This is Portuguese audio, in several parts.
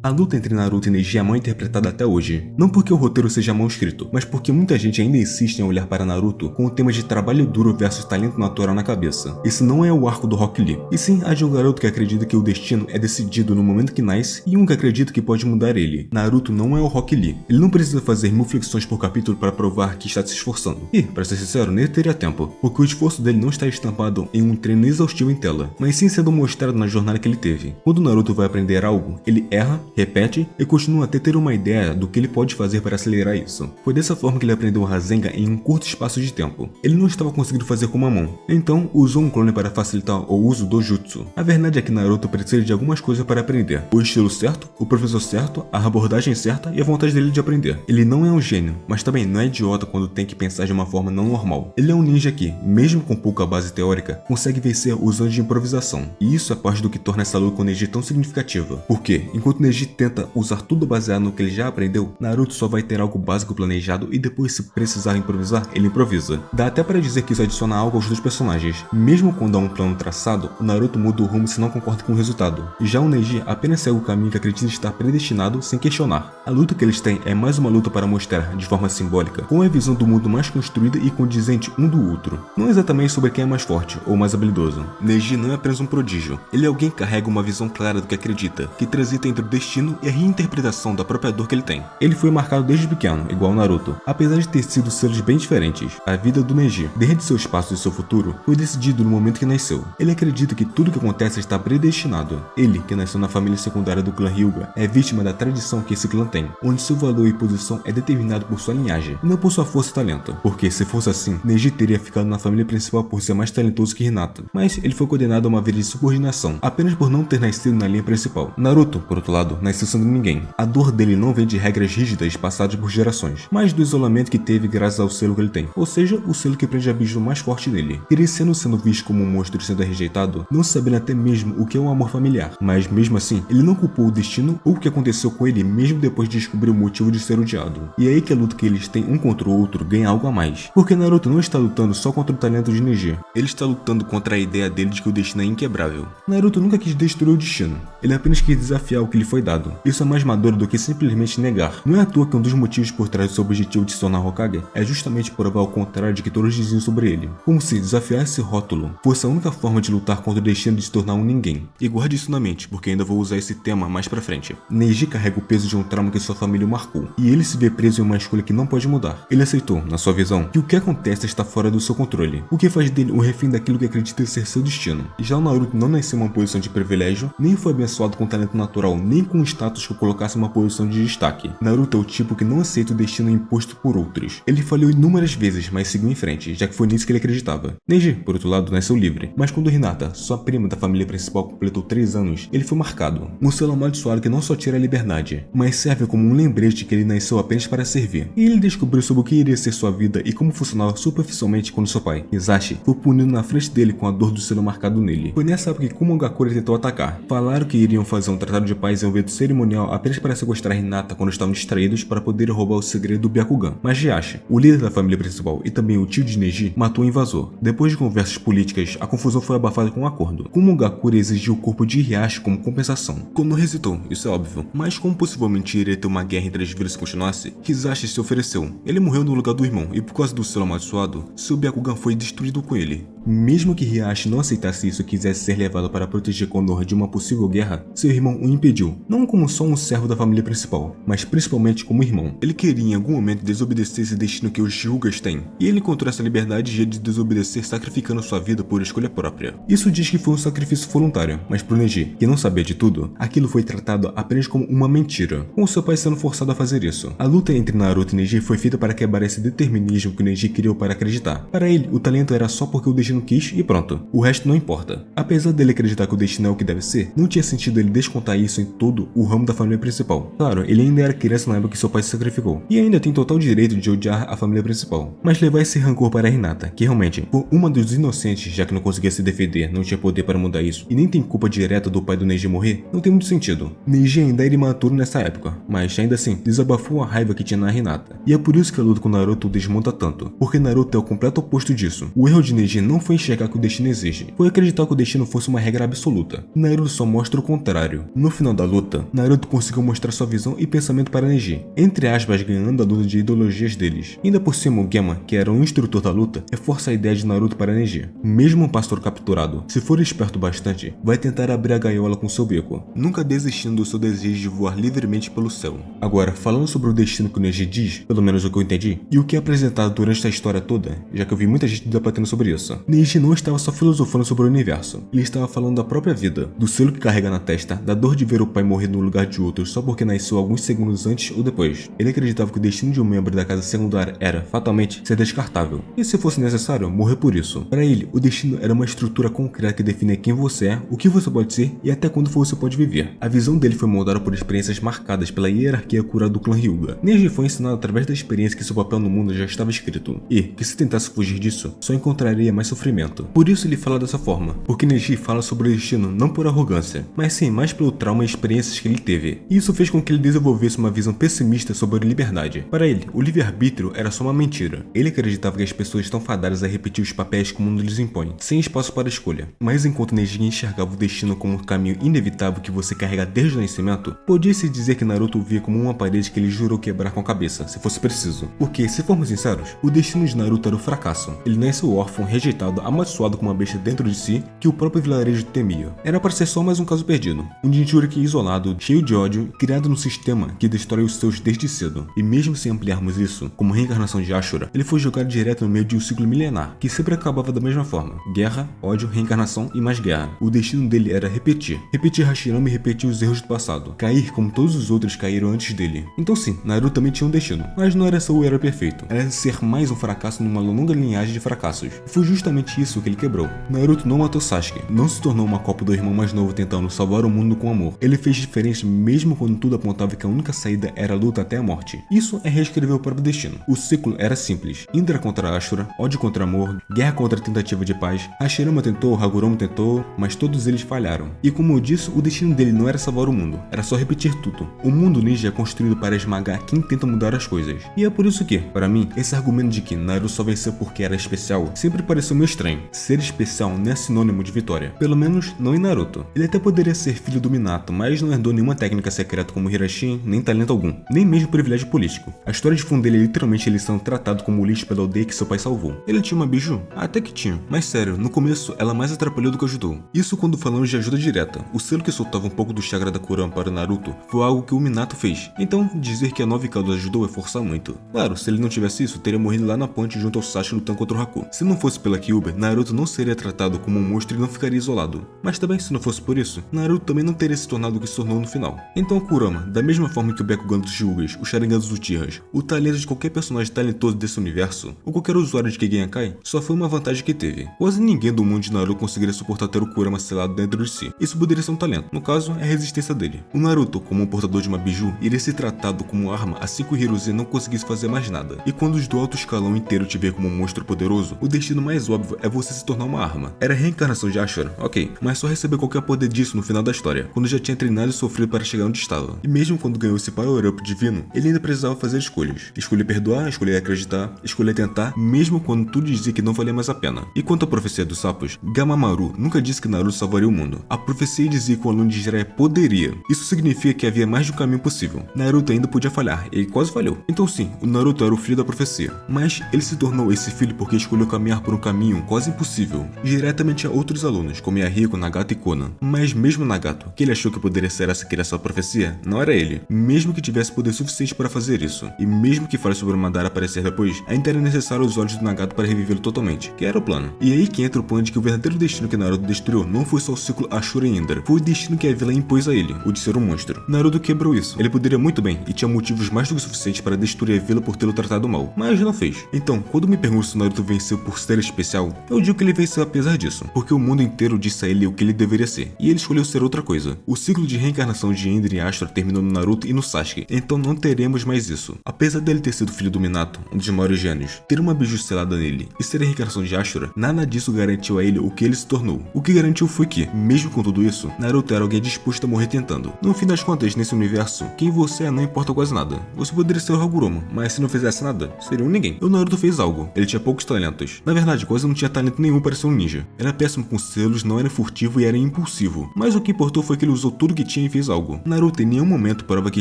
A luta entre Naruto e Neji é mal interpretada até hoje. Não porque o roteiro seja mal escrito, mas porque muita gente ainda insiste em olhar para Naruto com o tema de trabalho duro versus talento natural na cabeça. Esse não é o arco do Rock Lee, e sim há de um garoto que acredita que o destino é decidido no momento que nasce e um que acredita que pode mudar ele. Naruto não é o Rock Lee. Ele não precisa fazer 1000 flexões por capítulo para provar que está se esforçando. E, para ser sincero, nem teria tempo, porque o esforço dele não está estampado em um treino exaustivo em tela, mas sim sendo mostrado na jornada que ele teve. Quando Naruto vai aprender algo, ele erra, repete e continua até ter uma ideia do que ele pode fazer para acelerar isso. Foi dessa forma que ele aprendeu o Rasengan em um curto espaço de tempo. Ele não estava conseguindo fazer com uma mão, então usou um clone para facilitar o uso do Jutsu. A verdade é que Naruto precisa de algumas coisas para aprender: o estilo certo, o professor certo, a abordagem certa e a vontade dele de aprender. Ele não é um gênio, mas também não é idiota quando tem que pensar de uma forma não normal. Ele é um ninja que, mesmo com pouca base teórica, consegue vencer usando de improvisação. E isso é parte do que torna essa luta com Neji tão significativa. Porque, enquanto Neji tenta usar tudo baseado no que ele já aprendeu, Naruto só vai ter algo básico planejado e depois, se precisar improvisar, ele improvisa. Dá até para dizer que isso adiciona algo aos dois personagens. Mesmo quando há um plano traçado, o Naruto muda o rumo se não concorda com o resultado. Já o Neji apenas segue o caminho que acredita estar predestinado sem questionar. A luta que eles têm é mais uma luta para mostrar, de forma simbólica, como é a visão do mundo mais construída e condizente um do outro. Não é exatamente sobre quem é mais forte ou mais habilidoso. Neji não é apenas um prodígio. Ele é alguém que carrega uma visão clara do que acredita, que transita entre o destino e a reinterpretação da própria dor que ele tem. Ele foi marcado desde pequeno, igual Naruto. Apesar de ter sido seres bem diferentes, a vida do Neji, desde seus passos e seu futuro, foi decidido no momento que nasceu. Ele acredita que tudo que acontece está predestinado. Ele, que nasceu na família secundária do clã Hyuga, é vítima da tradição que esse clã tem, onde seu valor e posição é determinado por sua linhagem, e não por sua força e talento. Porque, se fosse assim, Neji teria ficado na família principal por ser mais talentoso que Hinata. Mas ele foi condenado a uma vida de subordinação, apenas por não ter nascido na linha principal. Naruto, por outro lado, nasceu sendo ninguém. A dor dele não vem de regras rígidas passadas por gerações, mas do isolamento que teve graças ao selo que ele tem, ou seja, o selo que prende a bicho mais forte nele. Crescendo sendo visto como um monstro e sendo rejeitado, não sabendo até mesmo o que é um amor familiar, mas mesmo assim, ele não culpou o destino ou o que aconteceu com ele mesmo depois de descobrir o motivo de ser odiado. E é aí que a luta que eles têm um contra o outro ganha algo a mais, porque Naruto não está lutando só contra o talento de Neji, ele está lutando contra a ideia dele de que o destino é inquebrável. Naruto nunca quis destruir o destino, ele apenas quis desafiar o que lhe foi dado. Isso é mais maduro do que simplesmente negar. Não é à toa que um dos motivos por trás do seu objetivo de se tornar Hokage é justamente provar o contrário de que todos diziam sobre ele, como se desafiar esse rótulo fosse a única forma de lutar contra o destino de se tornar um ninguém. E guarde isso na mente, porque ainda vou usar esse tema mais pra frente. Neji carrega o peso de um trauma que sua família o marcou, e ele se vê preso em uma escolha que não pode mudar. Ele aceitou, na sua visão, que o que acontece está fora do seu controle, o que faz dele um refém daquilo que acredita ser seu destino. Já o Naruto não nasceu em uma posição de privilégio, nem foi abençoado com talento natural, nem com status que o colocasse em uma posição de destaque. Naruto é o tipo que não aceita o destino imposto por outros. Ele falhou inúmeras vezes, mas seguiu em frente, já que foi nisso que ele acreditava. Neji, por outro lado, nasceu livre, mas quando Hinata, sua prima da família principal, completou 3 anos, ele foi marcado. Um selo amaldiçoado que não só tira a liberdade, mas serve como um lembrete que ele nasceu apenas para servir. E ele descobriu sobre o que iria ser sua vida e como funcionava superficialmente quando seu pai, Hisashi, foi punido na frente dele com a dor do selo marcado nele. Foi nessa época que Kumogakure tentou atacar. Falaram que iriam fazer um tratado de paz em um evento cerimonial apenas para sequestrar Hinata quando estavam distraídos para poder roubar o segredo do Byakugan. Mas Hiashi, o líder da família principal e também o tio de Neji, matou o invasor. Depois de conversas políticas, a confusão foi abafada com um acordo. Kumogakure exigiu o corpo de Hiashi como compensação. Kono hesitou, isso é óbvio, mas como possivelmente iria ter uma guerra entre as vilas se continuasse, Hisashi se ofereceu. Ele morreu no lugar do irmão e por causa do selo amaldiçoado, seu Byakugan foi destruído com ele. Mesmo que Hiashi não aceitasse isso e quisesse ser levado para proteger Konoha de uma possível guerra, seu irmão o impediu, não como só um servo da família principal, mas principalmente como irmão. Ele queria em algum momento desobedecer esse destino que os Hyugas têm, e ele encontrou essa liberdade de desobedecer sacrificando sua vida por escolha própria. Isso diz que foi um sacrifício voluntário, mas pro Neji, que não sabia de tudo, aquilo foi tratado apenas como uma mentira, com seu pai sendo forçado a fazer isso. A luta entre Naruto e Neji foi feita para quebrar esse determinismo que o Neji criou para acreditar. Para ele, o talento era só porque o destino quis e pronto, o resto não importa. Apesar dele acreditar que o destino é o que deve ser, não tinha sentido ele descontar isso em todo o ramo da família principal. Claro, ele ainda era criança na época que seu pai se sacrificou, e ainda tem total direito de odiar a família principal, mas levar esse rancor para Hinata, que realmente, por uma dos inocentes, já que não conseguia se defender, não tinha poder para mudar isso, e nem tem culpa direta do pai do Neji morrer, não tem muito sentido. Neji ainda era imaturo nessa época, mas ainda assim, desabafou a raiva que tinha na Hinata, e é por isso que a luta com Naruto desmonta tanto, porque Naruto é o completo oposto disso. O erro de Neji não não foi enxergar que o destino exige, foi acreditar que o destino fosse uma regra absoluta. Naruto só mostra o contrário. No final da luta, Naruto conseguiu mostrar sua visão e pensamento para Neji, entre aspas ganhando a luta de ideologias deles. Ainda por cima o Gemma, que era o instrutor da luta, reforça a ideia de Naruto para Neji. Mesmo um pastor capturado, se for esperto bastante, vai tentar abrir a gaiola com seu beco, nunca desistindo do seu desejo de voar livremente pelo céu. Agora, falando sobre o destino que o Neji diz, pelo menos o que eu entendi, e o que é apresentado durante esta história toda, já que eu vi muita gente debatendo sobre isso, Neji não estava só filosofando sobre o universo, ele estava falando da própria vida, do selo que carrega na testa, da dor de ver o pai morrer no lugar de outro só porque nasceu alguns segundos antes ou depois. Ele acreditava que o destino de um membro da casa secundária era, fatalmente, ser descartável, e se fosse necessário, morrer por isso. Para ele, o destino era uma estrutura concreta que define quem você é, o que você pode ser e até quando você pode viver. A visão dele foi moldada por experiências marcadas pela hierarquia cura do clã Hyuga. Neji foi ensinado através da experiência que seu papel no mundo já estava escrito, e que se tentasse fugir disso, só encontraria mais sofrimento. Por isso ele fala dessa forma, porque Neji fala sobre o destino não por arrogância, mas sim mais pelo trauma e experiências que ele teve. E isso fez com que ele desenvolvesse uma visão pessimista sobre a liberdade. Para ele, o livre-arbítrio era só uma mentira. Ele acreditava que as pessoas estão fadadas a repetir os papéis que o mundo lhes impõe, sem espaço para escolha. Mas enquanto Neji enxergava o destino como um caminho inevitável que você carrega desde o nascimento, podia-se dizer que Naruto o via como uma parede que ele jurou quebrar com a cabeça, se fosse preciso. Porque, se formos sinceros, o destino de Naruto era o fracasso. Ele nasceu órfão, rejeitado, amaldiçoado com uma besta dentro de si que o próprio vilarejo temia. Era para ser só mais um caso perdido. Um Jinchuriki isolado, cheio de ódio, criado num sistema que destrói os seus desde cedo. E mesmo sem ampliarmos isso, como reencarnação de Ashura, ele foi jogado direto no meio de um ciclo milenar, que sempre acabava da mesma forma. Guerra, ódio, reencarnação e mais guerra. O destino dele era repetir. Repetir Hashirama e repetir os erros do passado. Cair como todos os outros caíram antes dele. Então sim, Naruto também tinha um destino. Mas não era só o herói perfeito. Era ser mais um fracasso numa longa linhagem de fracassos. E foi justamente isso que ele quebrou. Naruto não matou Sasuke. Não se tornou uma cópia do irmão mais novo tentando salvar o mundo com amor. Ele fez diferença mesmo quando tudo apontava que a única saída era a luta até a morte. Isso é reescrever o próprio destino. O ciclo era simples. Indra contra Ashura, ódio contra amor, guerra contra a tentativa de paz. Hashirama tentou, Hagoromo tentou, mas todos eles falharam. E como eu disse, o destino dele não era salvar o mundo, era só repetir tudo. O mundo ninja é construído para esmagar quem tenta mudar as coisas. E é por isso que, para mim, esse argumento de que Naruto só venceu porque era especial sempre pareceu meio estranho. Ser especial não é sinônimo de vitória. Pelo menos não em Naruto. Ele até poderia ser filho do Minato, mas não herdou nenhuma técnica secreta como Hirashin, nem talento algum, nem mesmo privilégio político. A história de fundo dele é literalmente ele sendo tratado como lixo pela aldeia que seu pai salvou. Ele tinha uma biju? Até que tinha. Mas sério, no começo ela mais atrapalhou do que ajudou. Isso quando falamos de ajuda direta. O selo que soltava um pouco do chakra da Kurama para Naruto foi algo que o Minato fez. Então, dizer que a 9 Kado ajudou é forçar muito. Claro, se ele não tivesse isso, teria morrido lá na ponte junto ao Sasuke lutando contra o Haku. Se não fosse pela Kyuubi, Naruto não seria tratado como um monstro e não ficaria isolado. Mas também, se não fosse por isso, Naruto também não teria se tornado o que se tornou no final. Então a Kurama, da mesma forma que o Bakugan dos Hyugas, o Sharingan dos Uchihas, o talento de qualquer personagem talentoso desse universo, ou qualquer usuário de Kegenkai, só foi uma vantagem que teve. Quase ninguém do mundo de Naruto conseguiria suportar ter o Kurama selado dentro de si. Isso poderia ser um talento. No caso, é a resistência dele. O Naruto, como um portador de uma biju, iria ser tratado como arma assim que o Hiruzen não conseguisse fazer mais nada. E quando os do alto escalão inteiro te ver como um monstro poderoso, o destino mais óbvio é você se tornar uma arma. Era a reencarnação de Ashura, ok, mas só receber qualquer poder disso no final da história, quando já tinha treinado e sofrido para chegar onde estava. E mesmo quando ganhou esse power-up divino, ele ainda precisava fazer escolhas. Escolher perdoar, escolher acreditar, escolher tentar, mesmo quando tudo dizia que não valia mais a pena. E quanto à profecia dos sapos, Gamamaru nunca disse que Naruto salvaria o mundo. A profecia dizia que o aluno de Jiraiya poderia. Isso significa que havia mais de um caminho possível. Naruto ainda podia falhar, e quase falhou. Então sim, o Naruto era o filho da profecia. Mas ele se tornou esse filho porque escolheu caminhar por um caminho quase impossível. Jiraiya também tinha outros alunos, como Yahiko, Nagato e Konan. Mas mesmo Nagato, que ele achou que poderia ser essa criação da profecia, não era ele. Mesmo que tivesse poder suficiente para fazer isso, e mesmo que fale sobre o Madara aparecer depois, ainda era necessário os olhos do Nagato para revivê-lo totalmente, que era o plano. E aí que entra o ponto de que o verdadeiro destino que Naruto destruiu não foi só o ciclo Ashura e Indra, foi o destino que a vilã impôs a ele, o de ser um monstro. Naruto quebrou isso. Ele poderia muito bem, e tinha motivos mais do que suficientes para destruir a vila por tê-lo tratado mal, mas não fez. Então, quando me pergunto se Naruto venceu por ser especial, eu digo que ele venceu apesar disso, porque o mundo inteiro disse a ele o que ele deveria ser, e ele escolheu ser outra coisa. O ciclo de reencarnação de Indra e Ashura terminou no Naruto e no Sasuke, então não teremos mais isso. Apesar dele ter sido filho do Minato, um dos maiores gênios, ter uma biju selada nele e ser a reencarnação de Ashura, nada disso garantiu a ele o que ele se tornou. O que garantiu foi que, mesmo com tudo isso, Naruto era alguém disposto a morrer tentando. No fim das contas, nesse universo, quem você é não importa quase nada. Você poderia ser o Hagoromo, mas se não fizesse nada, seria um ninguém. O Naruto fez algo, ele tinha poucos talentos. Na verdade, quase não tinha talento nenhum para ser um ninja. Era péssimo com selos, não era furtivo e era impulsivo. Mas o que importou foi que ele usou tudo que tinha e fez algo. Naruto em nenhum momento prova que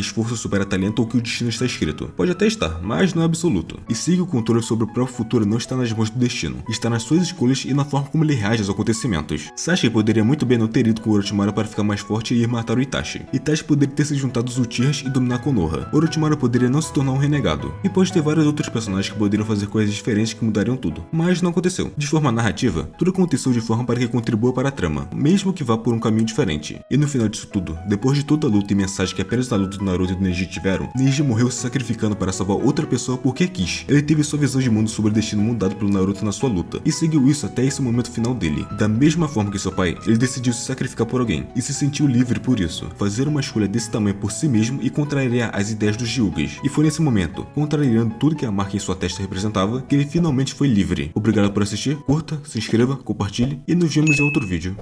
esforço supera talento ou que o destino está escrito. Pode até estar, mas não é absoluto. E siga o controle sobre o próprio futuro não está nas mãos do destino. Está nas suas escolhas e na forma como ele reage aos acontecimentos. Sasuke poderia muito bem não ter ido com Orochimaru para ficar mais forte e ir matar o Itachi. Itachi poderia ter se juntado aos Uchihas e dominar Konoha. Orochimaru poderia não se tornar um renegado. E pode ter vários outros personagens que poderiam fazer coisas diferentes que mudariam tudo. Mas não aconteceu. De forma narrativa, tudo aconteceu de forma para que contribua para a trama, mesmo que vá por um caminho diferente. E no final disso tudo, depois de toda a luta e mensagem que apenas a luta do Naruto e do Neji tiveram, Neji morreu se sacrificando para salvar outra pessoa porque quis. Ele teve sua visão de mundo sobre o destino mudado pelo Naruto na sua luta, e seguiu isso até esse momento final dele. Da mesma forma que seu pai, ele decidiu se sacrificar por alguém, e se sentiu livre por isso. Fazer uma escolha desse tamanho por si mesmo e contrariar as ideias dos Hyugas. E foi nesse momento, contrariando tudo que a marca em sua testa representava, que ele finalmente foi livre. Obrigado por assistir, curta, se inscreva, compartilhe e nos vemos em outro vídeo.